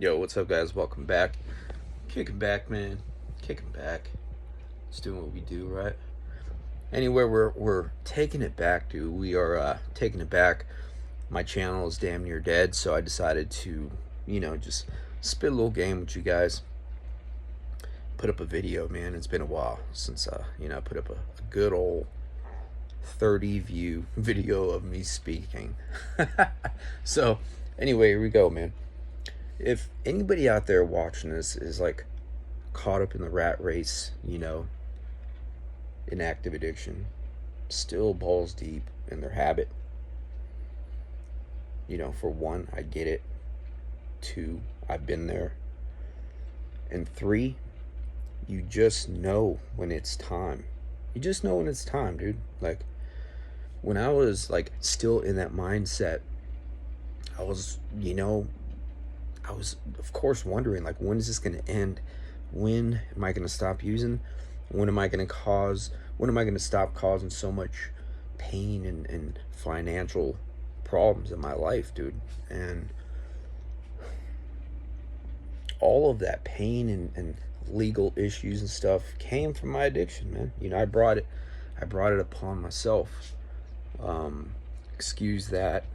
Yo, what's up, guys? Welcome back. Kicking back, man. Kicking back. Just doing what we do, right? Anyway, we're taking it back, dude. We are taking it back. My channel is damn near dead, so I decided to, just spit a little game with you guys. Put up a video, man. It's been a while since I put up a good old 30 view video of me speaking. So, anyway, here we go, man. If anybody out there watching this is like caught up in the rat race, in active addiction, still balls deep in their habit. For one, I get it. Two, I've been there. And three, you just know when it's time. You just know when it's time, dude. Like, when I was like still in that mindset, I was, I was of course wondering, like, when is this going to end? When am I going to stop using? When am I going to stop causing so much pain and financial problems in my life, dude? And all of that pain and legal issues and stuff came from my addiction, man. I brought it upon myself. Excuse that.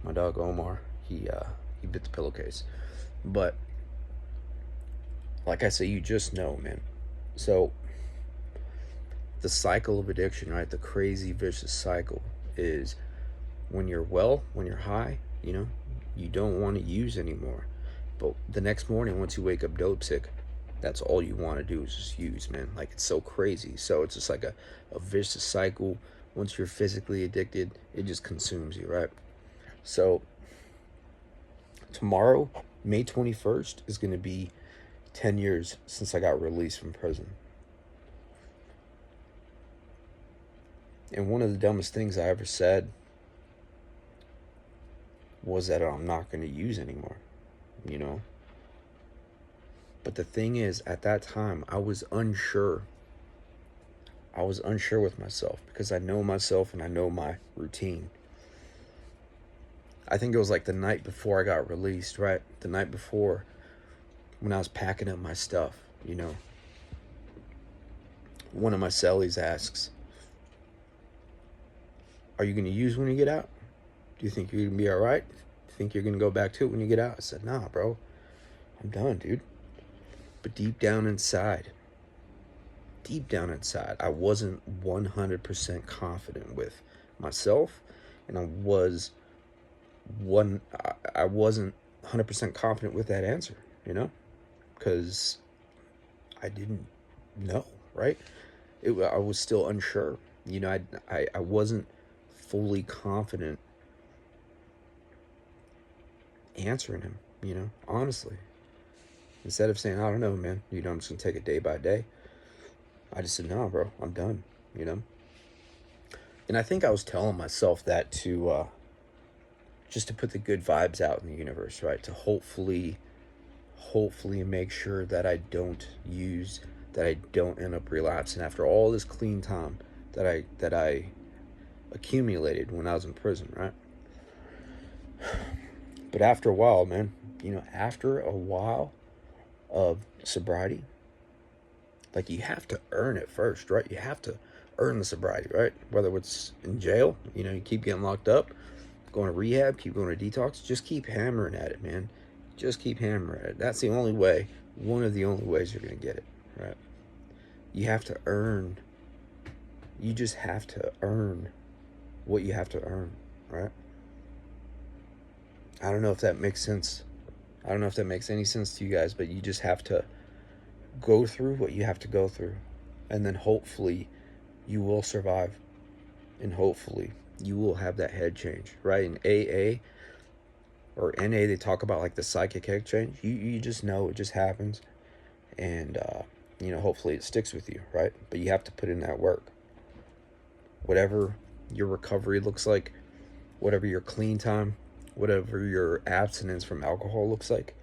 My dog Omar, he bit the pillowcase. But like I say, you just know, man. So the cycle of addiction, right? The crazy vicious cycle is when you're high, you don't want to use anymore. But the next morning, once you wake up dope sick, that's all you want to do is just use, man. Like, it's so crazy. So it's just like a vicious cycle. Once you're physically addicted, it just consumes you, right? So tomorrow, May 21st, is going to be 10 years since I got released from prison. And one of the dumbest things I ever said was that I'm not going to use anymore, you know? But the thing is, at that time, I was unsure. I was unsure with myself because I know myself and I know my routine. I think it was like the night before I got released, right? The night before, when I was packing up my stuff, one of my cellies asks, "Are you going to use when you get out? Do you think you're going to be all right? Do you think you're going to go back to it when you get out?" I said, "Nah, bro. I'm done, dude." But deep down inside, I wasn't 100% confident with myself, and I wasn't 100% confident with that answer, because I didn't know, right? I was still unsure. I wasn't fully confident answering him, honestly. Instead of saying, "I don't know, man, I'm just gonna take it day by day," I just said, "No, bro, I'm done," And I think I was telling myself that to just to put the good vibes out in the universe, right? To hopefully make sure that I don't end up relapsing after all this clean time that I accumulated when I was in prison, right? But after a while, man, after a while of sobriety, like, you have to earn it first, right? You have to earn the sobriety, right? Whether it's in jail, you keep getting locked up, going to rehab, keep going to detox, just keep hammering at it, man. Just keep hammering at it. That's the only way, one of the only ways you're going to get it, right? You have to earn, you just have to earn what you have to earn, right? I don't know if that makes sense. I don't know if that makes any sense to you guys, but you just have to go through what you have to go through. And then hopefully you will survive. And hopefully you will have that head change, right? In AA or NA, they talk about like the psychic head change. You just know it just happens. And, hopefully it sticks with you, right? But you have to put in that work. Whatever your recovery looks like, whatever your clean time, whatever your abstinence from alcohol looks like,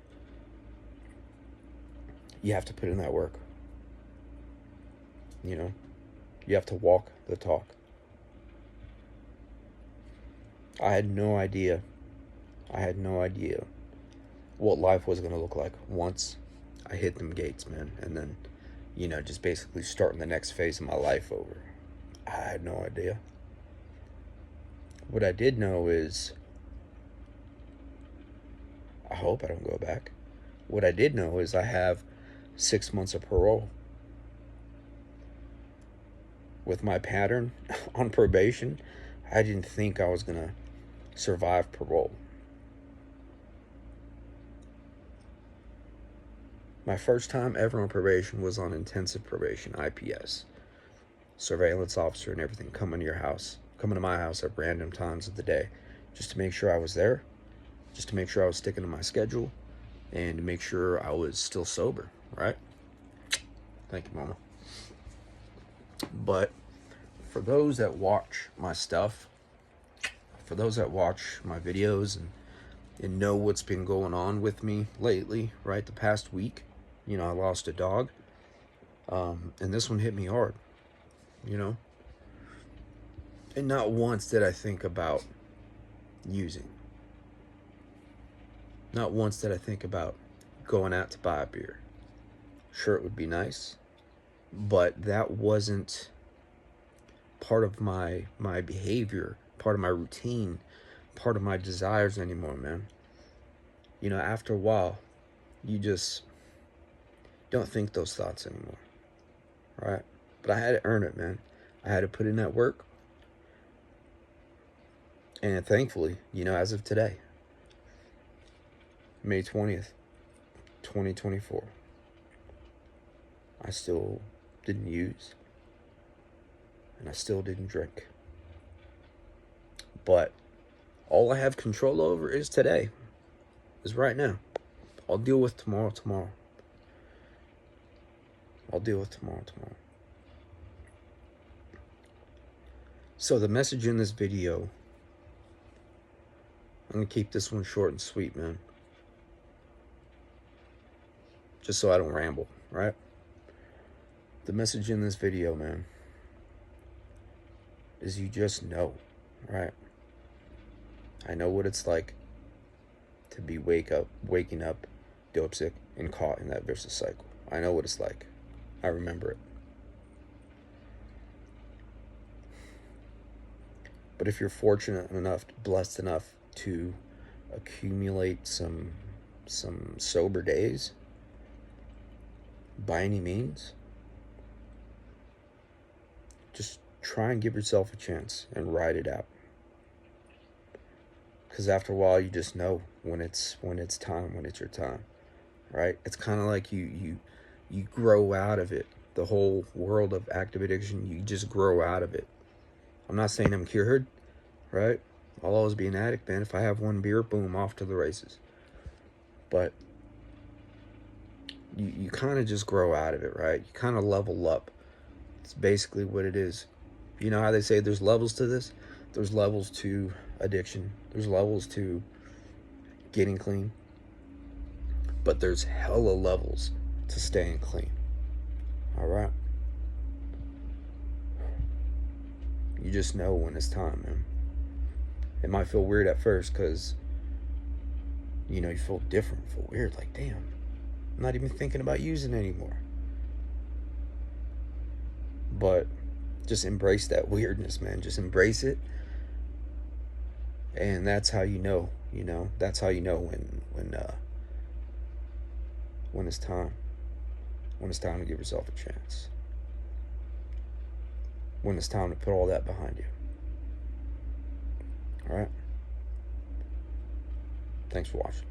you have to put in that work. You have to walk the talk. I had no idea I had no idea what life was going to look like once I hit them gates, man. And then, just basically starting the next phase of my life over. I had no idea. What I did know is, I hope I don't go back. What I did know is I have 6 months of parole. With my pattern on probation, I didn't think I was going to survive parole. My first time ever on probation was on intensive probation, IPS. Surveillance officer and everything coming to your house, coming to my house at random times of the day, just to make sure I was there, just to make sure I was sticking to my schedule, and to make sure I was still sober, right? Thank you, Mama. But for those that watch my stuff, for those that watch my videos and know what's been going on with me lately, right? The past week, I lost a dog. And this one hit me hard, And not once did I think about using. Not once did I think about going out to buy a beer. Sure, it would be nice, but that wasn't part of my behavior, part of my routine, part of my desires anymore, man. After a while, you just don't think those thoughts anymore, right? But I had to earn it, man. I had to put in that work. And thankfully, as of today, May 20th, 2024, I still didn't use, and I still didn't drink. But all I have control over is today, is right now. I'll deal with tomorrow. I'll deal with tomorrow. So the message in this video, I'm going to keep this one short and sweet, man. Just so I don't ramble, right? The message in this video, man, is you just know, right? I know what it's like to be waking up dope sick and caught in that vicious cycle. I know what it's like. I remember it. But if you're fortunate enough, blessed enough to accumulate some sober days, by any means, just try and give yourself a chance and ride it out. Because after a while, you just know when it's time, when it's your time, right? It's kind of like you grow out of it. The whole world of active addiction, you just grow out of it. I'm not saying I'm cured, right? I'll always be an addict, man. If I have one beer, boom, off to the races. But you kind of just grow out of it, right? You kind of level up. It's basically what it is. You know how they say there's levels to this? There's levels to addiction. There's levels to getting clean. But there's hella levels to staying clean. All right? You just know when it's time, man. It might feel weird at first because, you feel different, feel weird. Like, damn, I'm not even thinking about using anymore. But just embrace that weirdness, man. Just embrace it. And that's how you know, That's how you know when it's time. When it's time to give yourself a chance. When it's time to put all that behind you. All right? Thanks for watching.